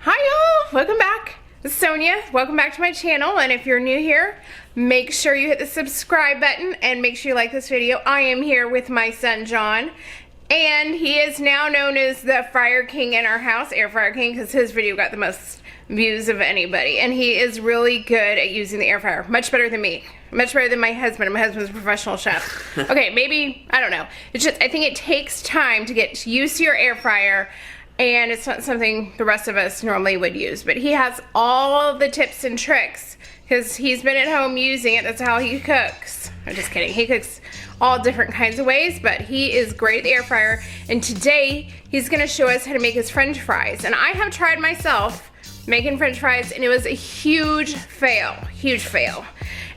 Hi y'all, welcome back. This is Sonia. Welcome back to my channel, and if you're new here, make sure you hit the subscribe button and make sure you like this video. I am here with my son John, and he is now known as the Fryer King in our house, Air Fryer King, because his video got the most views of anybody, and he is really good at using the air fryer. Much better than me. Much better than my husband. My husband's a professional chef. Okay, maybe, I don't know. It's just, I think it takes time to get used to your air fryer, and it's not something the rest of us normally would use. But he has all of the tips and tricks because he's been at home using it. That's how he cooks. I'm just kidding. He cooks all different kinds of ways, but he is great at the air fryer. And today, he's gonna show us how to make his French fries. And I have tried myself making French fries, and it was a huge fail, huge fail.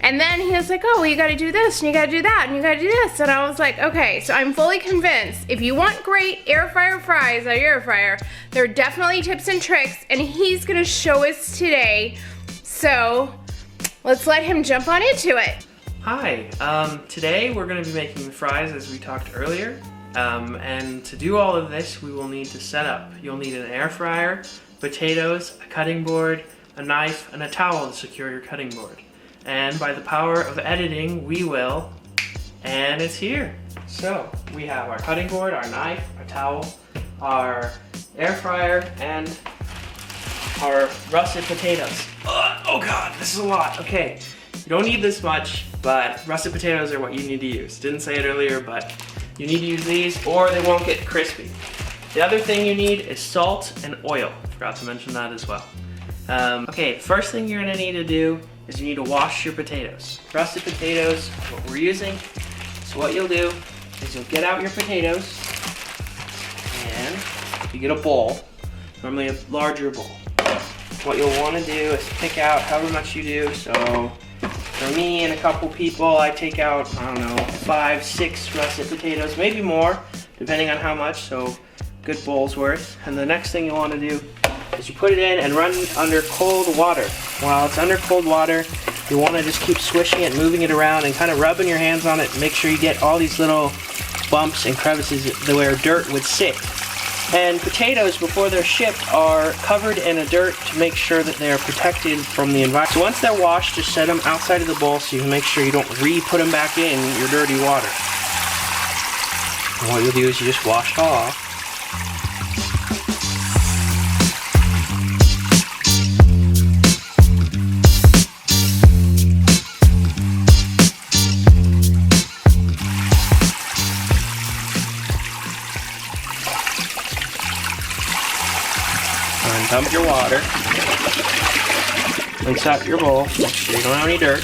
And then he was like, oh, well, you gotta do this, and you gotta do that, and you gotta do this. And I was like, okay, so I'm fully convinced if you want great air fryer fries out of your air fryer, there are definitely tips and tricks, and he's gonna show us today. So let's let him jump on into it. Hi, today we're gonna be making the fries as we talked earlier. And to do all of this, we will need to set up. You'll need an air fryer, potatoes, a cutting board, a knife, and a towel to secure your cutting board. And by the power of editing, we will, and it's here. So we have our cutting board, our knife, our towel, our air fryer, and our russet potatoes. Oh God, this is a lot. Okay, you don't need this much, but russet potatoes are what you need to use. Didn't say it earlier, but you need to use these or they won't get crispy. The other thing you need is salt and oil. Forgot to mention that as well. Okay, the first thing you're gonna need to do is you need to wash your potatoes. Russet potatoes is what we're using. So what you'll do is you'll get out your potatoes and you get a bowl, normally a larger bowl. What you'll wanna do is pick out however much you do. So for me and a couple people, I take out, I don't know, 5, 6 russet potatoes, maybe more, depending on how much, so good bowl's worth. And the next thing you wanna do is you put it in and run under cold water. While it's under cold water, you want to just keep swishing it, moving it around, and kind of rubbing your hands on it. Make sure you get all these little bumps and crevices where dirt would sit. And potatoes, before they're shipped, are covered in a dirt to make sure that they are protected from the environment. So once they're washed, just set them outside of the bowl so you can make sure you don't re-put them back in your dirty water. And what you'll do is you just wash it off. Dump your water, rinse out your bowl, make sure you don't have any dirt.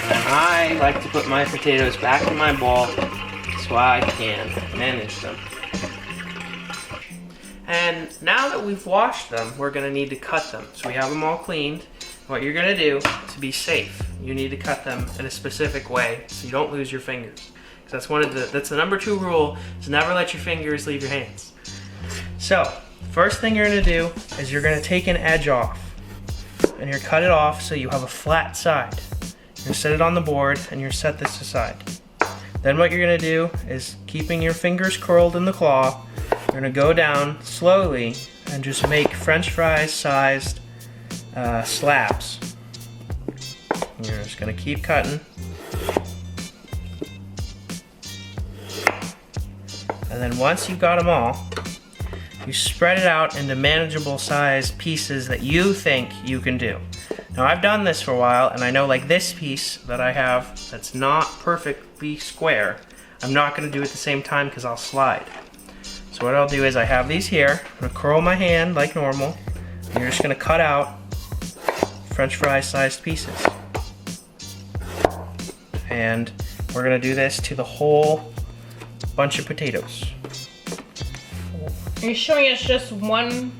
And I like to put my potatoes back in my bowl so I can manage them. And now that we've washed them, we're gonna need to cut them. So we have them all cleaned. What you're gonna do to be safe, you need to cut them in a specific way so you don't lose your fingers. Because that's the number 2 rule, is never let your fingers leave your hands. So, first thing you're gonna do is you're gonna take an edge off and you're cut it off so you have a flat side. You're gonna set it on the board and you're set this aside. Then what you're gonna do is, keeping your fingers curled in the claw, you're gonna go down slowly and just make French fries sized slabs. And you're just gonna keep cutting. And then once you've got them all, you spread it out into manageable sized pieces that you think you can do. Now I've done this for a while, and I know like this piece that I have that's not perfectly square, I'm not gonna do at the same time because I'll slide. So what I'll do is I have these here, I'm gonna curl my hand like normal, and you're just gonna cut out French fry sized pieces. And we're gonna do this to the whole bunch of potatoes. Are you showing us just one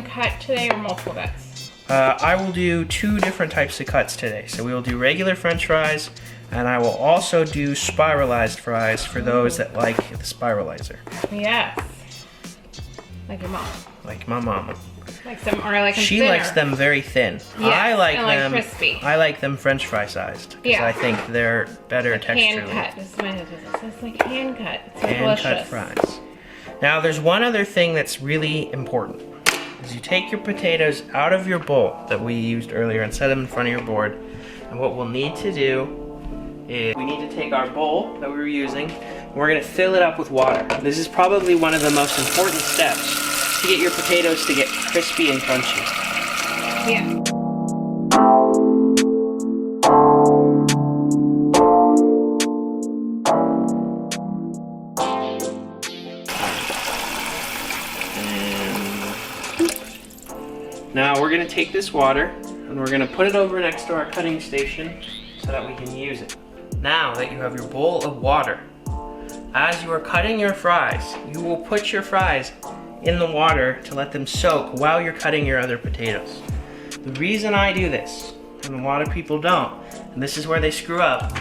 cut today or multiple cuts? I will do 2 different types of cuts today. So we will do regular French fries, and I will also do spiralized fries for those that like the Spiralizer. Yes. Like your mom. Like my mama. Likes them, or I like them She thinner. likes them very thin. Yes, I like and them crispy. I like them French fry sized because Yeah. I think they're better like texturally. Hand cut. This is my husband. It's like hand cut. It's so Hand delicious. cut fries. Now there's one other thing that's really important. is you take your potatoes out of your bowl that we used earlier and set them in front of your board. And what we'll need to do is we need to take our bowl that we were using and we're gonna fill it up with water. This is probably one of the most important steps to get your potatoes to get crispy and crunchy. Yeah. Now we're gonna take this water and we're gonna put it over next to our cutting station so that we can use it. Now that you have your bowl of water, as you are cutting your fries, you will put your fries in the water to let them soak while you're cutting your other potatoes. The reason I do this, and a lot of people don't, and this is where they screw up,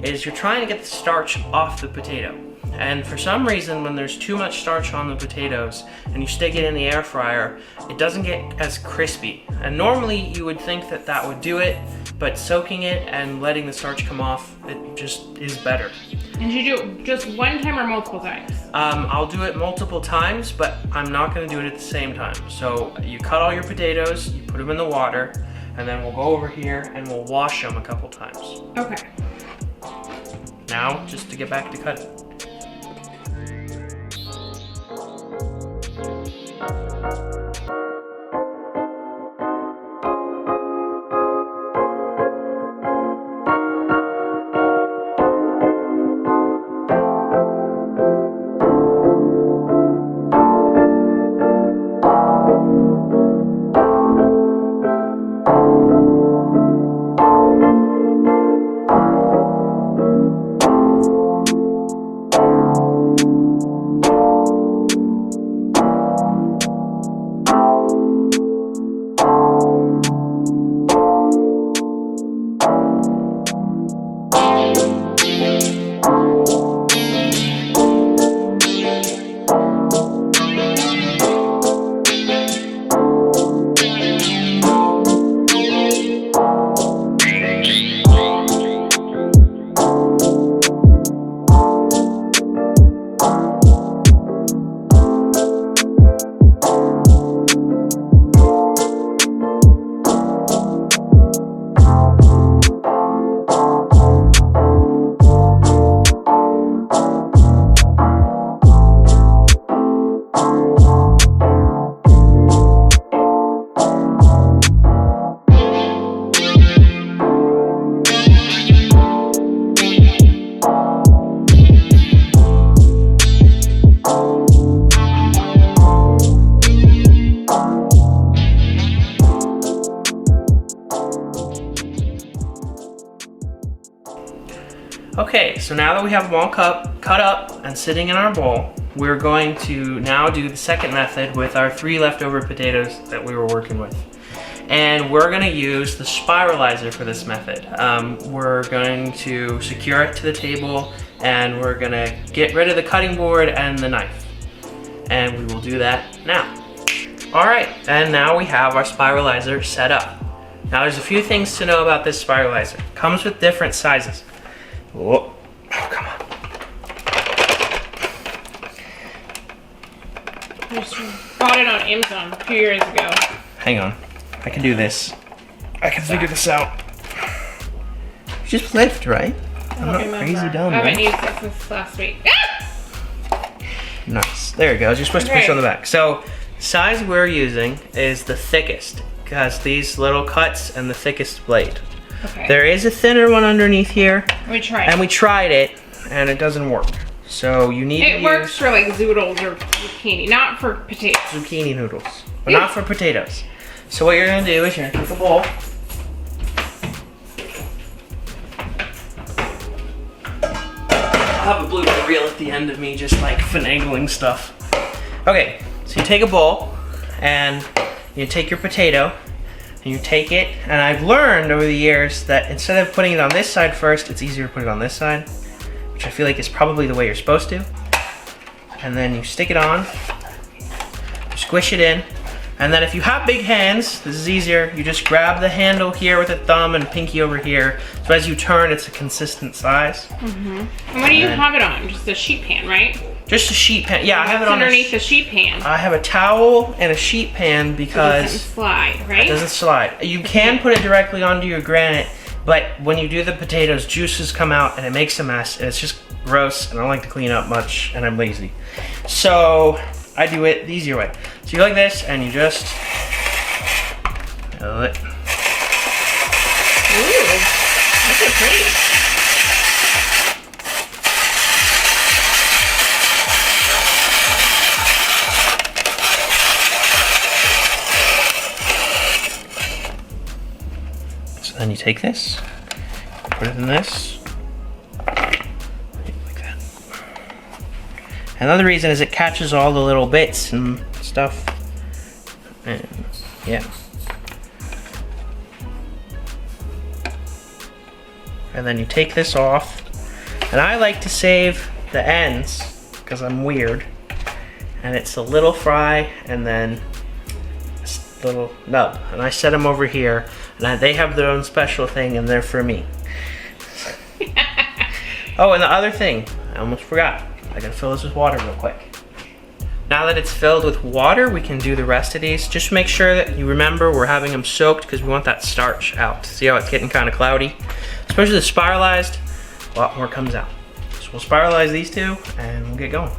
is you're trying to get the starch off the potato. And for some reason, when there's too much starch on the potatoes and you stick it in the air fryer, it doesn't get as crispy. And normally you would think that that would do it, but soaking it and letting the starch come off, it just is better. And you do it just one time or multiple times? I'll do it multiple times, but I'm not gonna do it at the same time. So you cut all your potatoes, you put them in the water, and then we'll go over here and we'll wash them a couple times. Okay. Now, just to get back to cutting. Okay, so now that we have them all cut up and sitting in our bowl, we're going to now do the second method with our 3 leftover potatoes that we were working with. And we're gonna use the Spiralizer for this method. We're going to secure it to the table and we're gonna get rid of the cutting board and the knife. And we will do that now. All right, and now we have our Spiralizer set up. Now there's a few things to know about this Spiralizer. It comes with different sizes. Whoa. Oh, come on. I just bought it on Amazon a few years ago. Hang on. I can do this. I can figure this out. Just lift, right? I'm not crazy dumb, I haven't right? used it since last week. Ah! Nice. There you go. You're supposed to push on the back. So, the size we're using is the thickest. It has these little cuts and the thickest blade. Okay. There is a thinner one underneath here. We tried. And we tried it, and it doesn't work. So you need to use... It works for like zoodles or zucchini, not for potatoes. Zucchini noodles, but not for potatoes. So what you're gonna do is you're gonna take a bowl. I'll have a blooper reel at the end of me just like finagling stuff. Okay, so you take a bowl, and you take your potato, and you take it, and I've learned over the years that instead of putting it on this side first, it's easier to put it on this side, which I feel like is probably the way you're supposed to. And then you stick it on, squish it in, and then if you have big hands, this is easier, you just grab the handle here with a thumb and pinky over here, so as you turn, it's a consistent size. Mm-hmm. And what do you have it on? Just a sheet pan, right? Just a sheet pan. Yeah, I have it It's on underneath the sheet pan. I have a towel and a sheet pan because It doesn't slide, right? It doesn't slide. You can put it directly onto your granite, but when you do the potatoes, juices come out and it makes a mess, and it's just gross, and I don't like to clean up much, and I'm lazy. So I do it the easier way. So you go like this, and you just fill it. Ooh, that's so pretty. Then you take this, put it in this, like that. Another reason is it catches all the little bits and stuff. And yeah. And then you take this off. And I like to save the ends because I'm weird. And it's a little fry and then this little nub. And I set them over here. And they have their own special thing, and they're for me. Oh, and the other thing, I almost forgot. I gotta fill this with water real quick. Now that it's filled with water, we can do the rest of these. Just make sure that you remember we're having them soaked because we want that starch out. See how it's getting kind of cloudy? Especially the spiralized, a lot more comes out. So we'll spiralize these two, and we'll get going.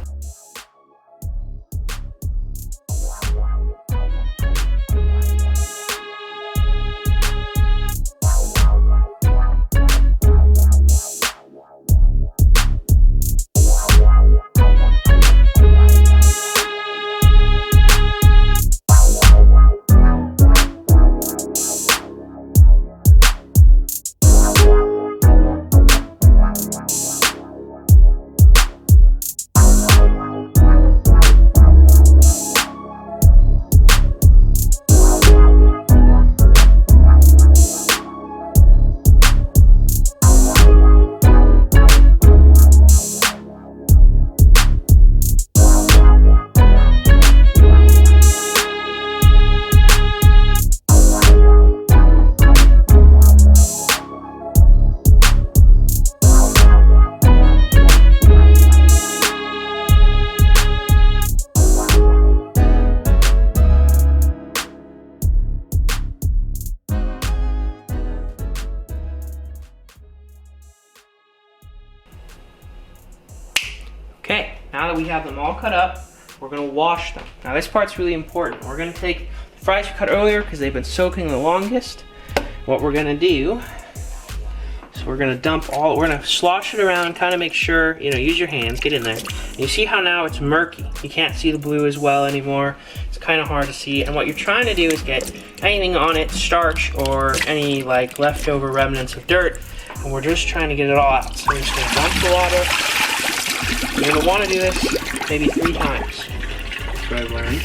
Okay, now that we have them all cut up, we're gonna wash them. Now this part's really important. We're gonna take the fries we cut earlier because they've been soaking the longest. What we're gonna do is we're gonna we're gonna slosh it around, kind of make sure, you know, use your hands, get in there. And you see how now it's murky. You can't see the blue as well anymore. It's kind of hard to see. And what you're trying to do is get anything on it, starch or any like leftover remnants of dirt. And we're just trying to get it all out. So we're just gonna dump the water. You're gonna wanna do this maybe 3 times. That's what I've learned.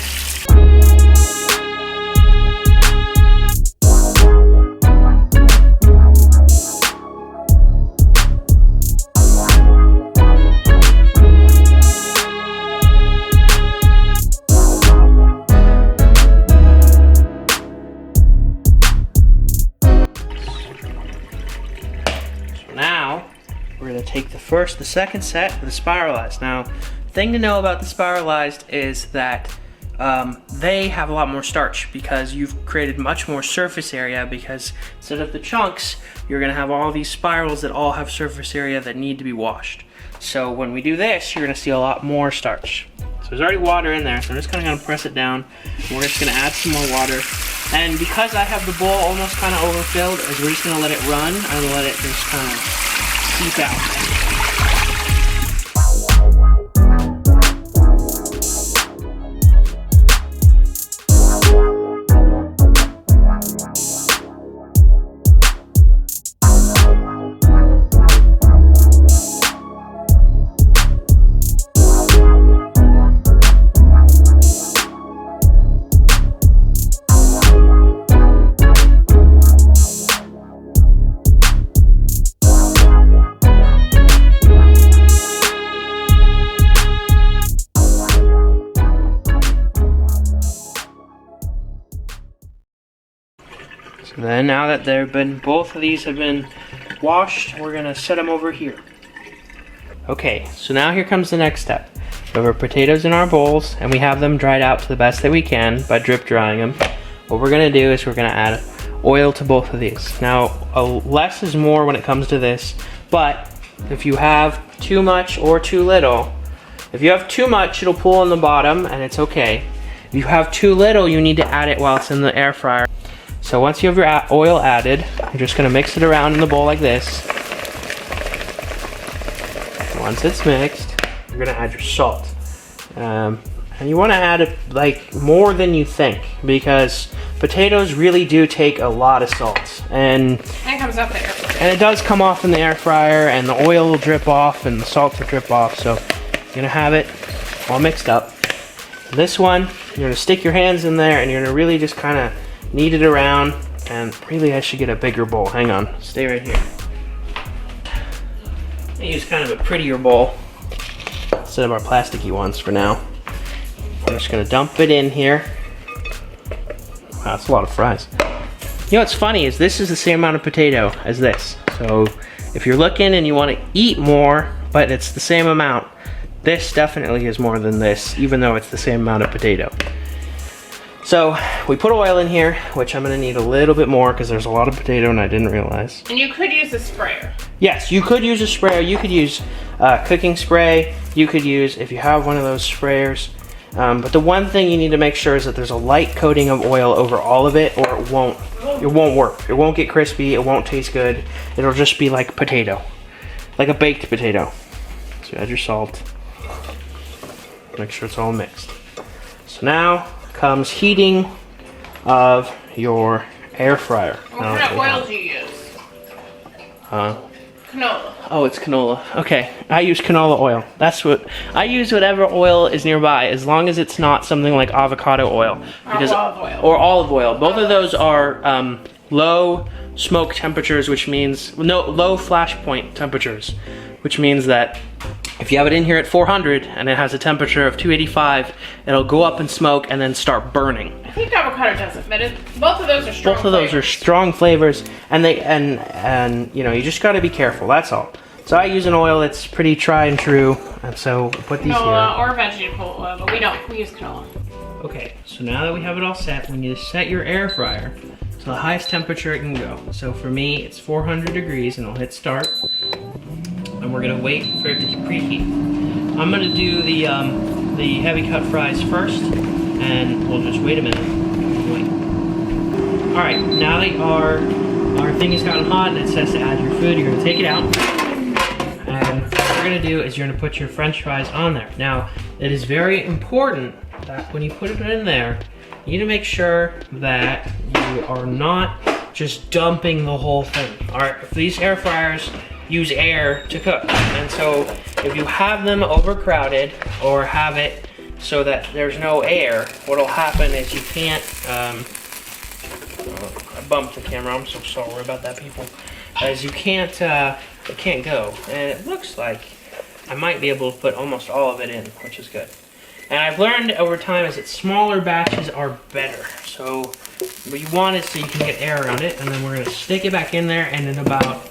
Now, we're gonna take the second set of the spiralized. Now, the thing to know about the spiralized is that they have a lot more starch because you've created much more surface area, because instead of the chunks, you're gonna have all these spirals that all have surface area that need to be washed. So when we do this, you're gonna see a lot more starch. So there's already water in there, so I'm just kinda gonna press it down. We're just gonna add some more water. And because I have the bowl almost kind of overfilled, we're just gonna let it run. I'm gonna let it just kind of seep out. So then, now that both of these have been washed, we're gonna set them over here. Okay, so now here comes the next step. We have our potatoes in our bowls, and we have them dried out to the best that we can by drip drying them. What we're gonna do is we're gonna add oil to both of these. Now, less is more when it comes to this, but if you have too much or too little, if you have too much, it'll pool on the bottom, and it's okay. If you have too little, you need to add it while it's in the air fryer. So once you have your oil added, you're just gonna mix it around in the bowl like this. Once it's mixed, you're gonna add your salt. And you wanna add like more than you think, because potatoes really do take a lot of salt. And it comes off the air fryer. And it does come off in the air fryer, and the oil will drip off and the salt will drip off. So you're gonna have it all mixed up. This one, you're gonna stick your hands in there and you're gonna really just kind of knead it around. And really I should get a bigger bowl. Hang on, stay right here. I use kind of a prettier bowl instead of our plasticky ones for now. I'm just gonna dump it in here. Wow, that's a lot of fries. You know what's funny is this is the same amount of potato as this. So if you're looking and you want to eat more, but it's the same amount, this definitely is more than this, even though it's the same amount of potato. So we put oil in here, which I'm gonna need a little bit more because there's a lot of potato and I didn't realize. And you could use a sprayer. Yes, you could use a sprayer. You could use cooking spray. You could use, if you have one of those sprayers. But the one thing you need to make sure is that there's a light coating of oil over all of it, or it won't work. It won't get crispy, it won't taste good. It'll just be like potato, like a baked potato. So add your salt. Make sure it's all mixed. So now comes heating of your air fryer. What kind of oil do you use? Canola. Oh, it's canola. Okay, I use canola oil. That's what I use. Whatever oil is nearby, as long as it's not something like avocado oil, or olive oil. Both of those are low smoke temperatures, which means low flash point temperatures, which means that if you have it in here at 400 and it has a temperature of 285, it'll go up in smoke and then start burning. I think avocado doesn't, but both of those are strong. Both of those are strong flavors, and you know, you just got to be careful. That's all. So I use an oil that's pretty tried and true, and so put these canola here. or vegetable oil, but we use canola. Okay, so now that we have it all set, we need to set your air fryer to the highest temperature it can go. So for me, it's 400 degrees, and I'll hit start. And we're gonna wait for it to preheat. I'm gonna do the heavy cut fries first, and we'll just wait a minute. Wait. All right, now that our thing has gotten hot and it says to add your food, you're gonna take it out. And what you're gonna do is you're gonna put your French fries on there. Now, it is very important that when you put it in there, you need to make sure that you are not just dumping the whole thing. All right, if these air fryers use air to cook, and so if you have them overcrowded or have it so that there's no air, what'll happen is you can't, I bumped the camera, I'm so sorry about that, people, as you can't, it can't go, and it looks like I might be able to put almost all of it in, which is good. And I've learned over time is that smaller batches are better, so what you want is so you can get air around it, and then we're gonna stick it back in there, and in about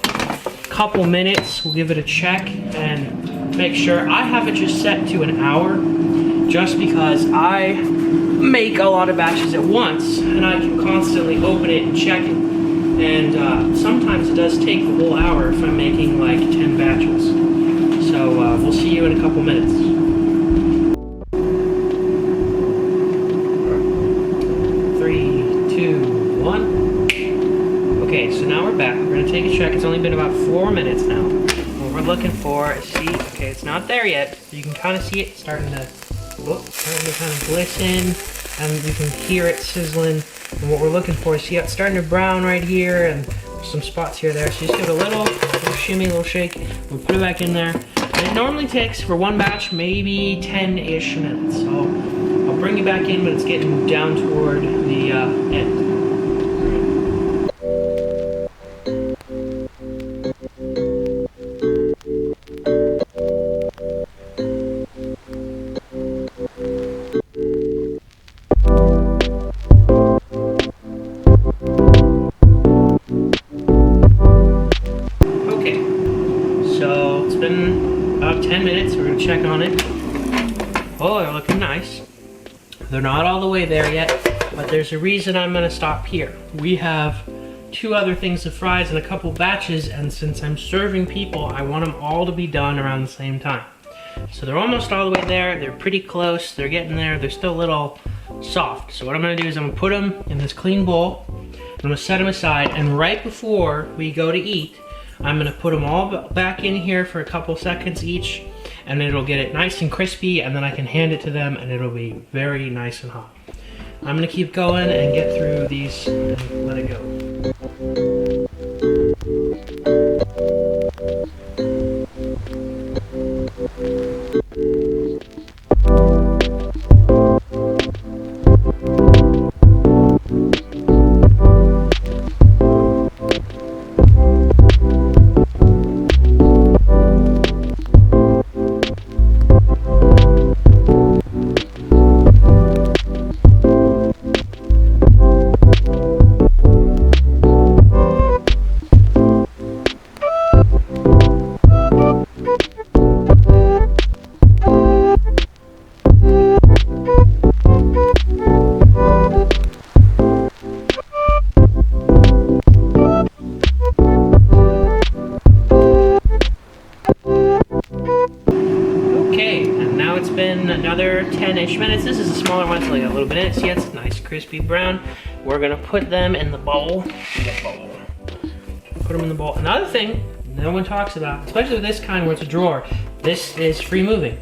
couple minutes we'll give it a check and make sure. I have it just set to an hour just because I make a lot of batches at once and I can constantly open it and check it, and sometimes it does take the whole hour if I'm making like 10 batches. So we'll see you in a couple minutes. Okay, so now we're back. We're gonna take a check. It's only been about 4 minutes now. What we're looking for is, see, okay, it's not there yet. You can kind of see it starting to kind of glisten, and you can hear it sizzling. And what we're looking for is, see how it's starting to brown right here, and some spots here there. So just give it a little shimmy, a little shake. We'll put it back in there. And it normally takes, for one batch, maybe 10-ish minutes. So I'll bring you back in, but it's getting down toward the end. Okay, so it's been about 10 minutes. We're gonna check on it. the way there yet, but there's a reason I'm gonna stop here. We have 2 other things of fries and a couple batches, and since I'm serving people, I want them all to be done around the same time. So they're almost all the way there. They're pretty close. They're getting there. They're still a little soft. So what I'm gonna do is I'm gonna put them in this clean bowl. I'm gonna set them aside, and right before we go to eat, I'm gonna put them all back in here for a couple seconds each, and it'll get it nice and crispy, and then I can hand it to them and it'll be very nice and hot. I'm gonna keep going and get through these and let it go. Another 10-ish minutes. This is a smaller one, so like a little bit in it. See, it's nice, crispy brown. We're gonna put them in the bowl. Put them in the bowl. Another thing no one talks about, especially with this kind where it's a drawer, this is free moving.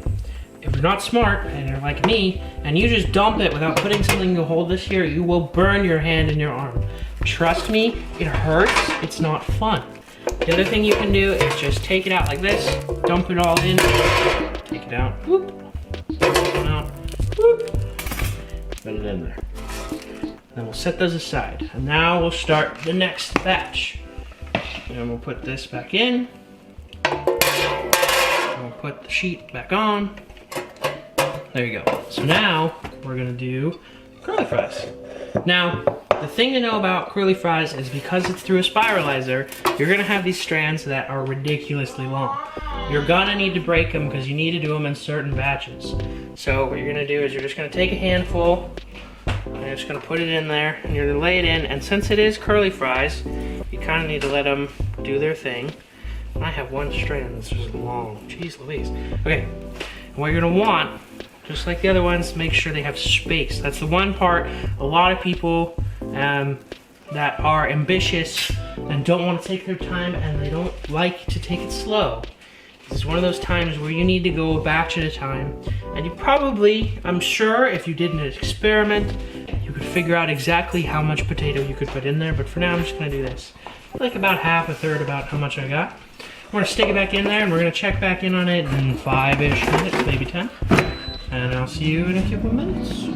If you're not smart and you're like me, and you just dump it without putting something to hold this here, you will burn your hand and your arm. Trust me, it hurts. It's not fun. The other thing you can do is just take it out like this, dump it all in, take it out, whoop. Out. Whoop. Put it in there. Then we'll set those aside. And now we'll start the next batch. And we'll put this back in. And we'll put the sheet back on. There you go. So now we're gonna do curly fries. Now, the thing to know about curly fries is because it's through a spiralizer, you're gonna have these strands that are ridiculously long. You're gonna need to break them because you need to do them in certain batches. So what you're gonna do is you're just gonna take a handful, and you're just gonna put it in there, and you're gonna lay it in, and since it is curly fries, you kinda need to let them do their thing. And I have one strand that's just long, jeez Louise. Okay, and what you're gonna want, just like the other ones, make sure they have space. That's the one part a lot of people that are ambitious and don't want to take their time and they don't like to take it slow. This is one of those times where you need to go a batch at a time, and you probably, I'm sure if you did an experiment, you could figure out exactly how much potato you could put in there, but for now I'm just gonna do this. Like about half, a third about how much I got. We're gonna stick it back in there and we're gonna check back in on it in 5-ish minutes, maybe 10. And I'll see you in a couple minutes.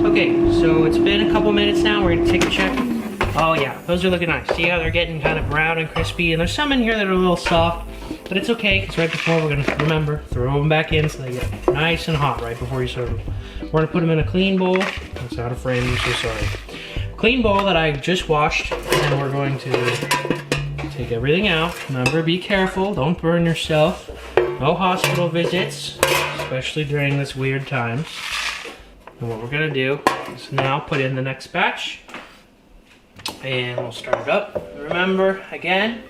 Okay, so it's been a couple minutes now. We're gonna take a check. Oh yeah, those are looking nice. See how they're getting kind of brown and crispy? And there's some in here that are a little soft, but it's okay, because right before we're gonna, remember, throw them back in so they get nice and hot right before you serve them. We're gonna put them in a clean bowl. It's out of frame, I'm so sorry. Clean bowl that I just washed, and we're going to take everything out. Remember, be careful, don't burn yourself. No hospital visits, especially during this weird times. And what we're gonna do is now put in the next batch, and we'll start it up. Remember, again,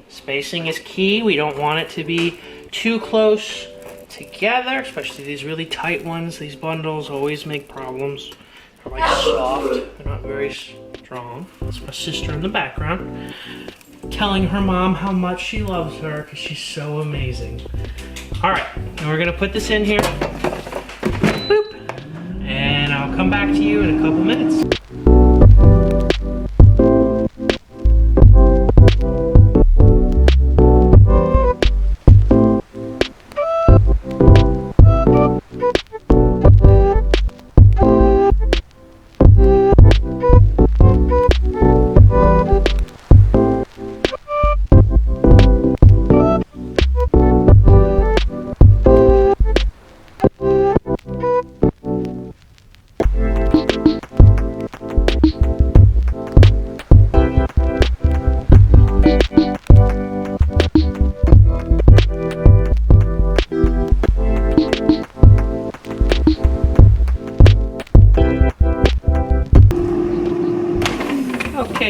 spacing is key. We don't want it to be too close together, especially these really tight ones. These bundles always make problems. They're like soft, they're not very strong. That's my sister in the background, telling her mom how much she loves her because she's so amazing. All right, and we're gonna put this in here. Boop. And I'll come back to you in a couple minutes.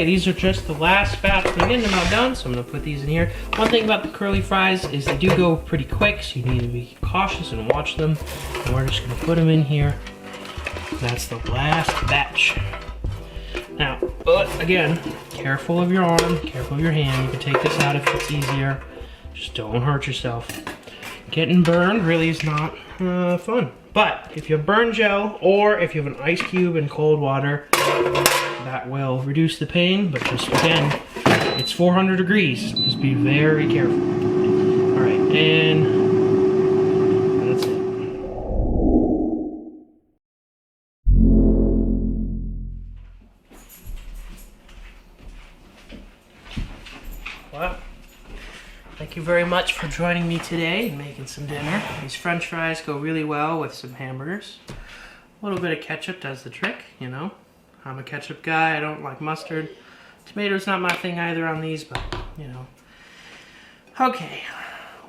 Okay, these are just the last batch. I'm getting them all done, so I'm gonna put these in here. One thing about the curly fries is they do go pretty quick, so you need to be cautious and watch them. And we're just gonna put them in here. That's the last batch. Now, again, careful of your arm, careful of your hand. You can take this out if it's easier. Just don't hurt yourself. Getting burned really is not fun. But if you have burn gel, or if you have an ice cube in cold water, that will reduce the pain. But just again, it's 400 degrees. Just be very careful. All right, and that's it. Well, thank you very much for joining me today and making some dinner. These French fries go really well with some hamburgers. A little bit of ketchup does the trick, you know. I'm a ketchup guy. I don't like mustard. Tomato's not my thing either on these, but, you know. Okay,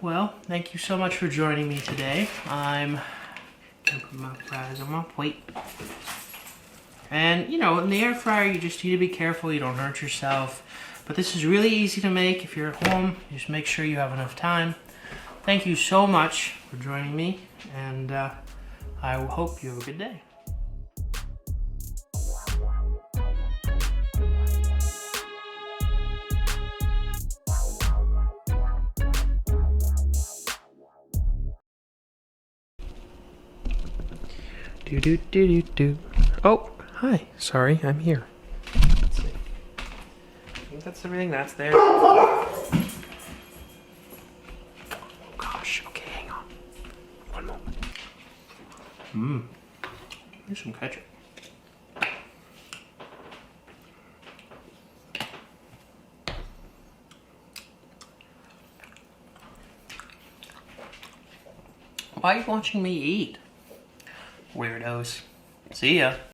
well, thank you so much for joining me today. I'm gonna put my fries on my plate. And, you know, in the air fryer, you just need to be careful. You don't hurt yourself. But this is really easy to make if you're at home. Just make sure you have enough time. Thank you so much for joining me, and I hope you have a good day. Do do do do do. Oh, hi. Sorry, I'm here. Let's see. I think that's everything that's there. Oh gosh. Okay, hang on. One moment. Here's some ketchup. Why are you watching me eat? Weirdos. See ya.